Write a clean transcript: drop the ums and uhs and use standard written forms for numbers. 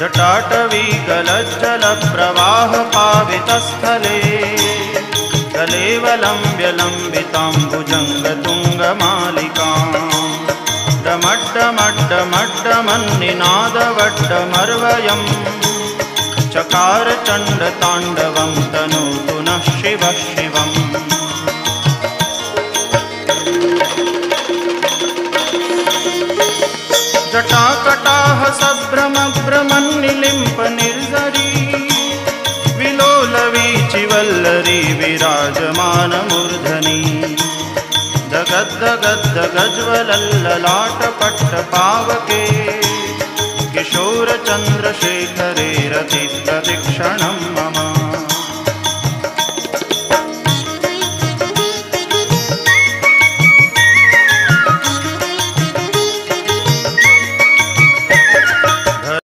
जटाटवीकलज्जलप्रवाहपावितस्थले कलेवलम्ब्यलम्बिताम्बुजङ्गतुङ्गमालिकाम् डमड्डमड्डमड्डमन्निनादवड्डमर्वयम् चकार चण्डताण्डवं तनोतु नः शिवः शिवम्। जटाकटाह सभ्रमभ्रमन्निलिम्प निर्झरी विलोलवीचिवल्लरी विराजमानमूर्धनि दगद्दगद्दगज्वलल्ललाटपट्टपावके किशोरचन्द्रशेखरे रतिप्रदक्षिणं मम।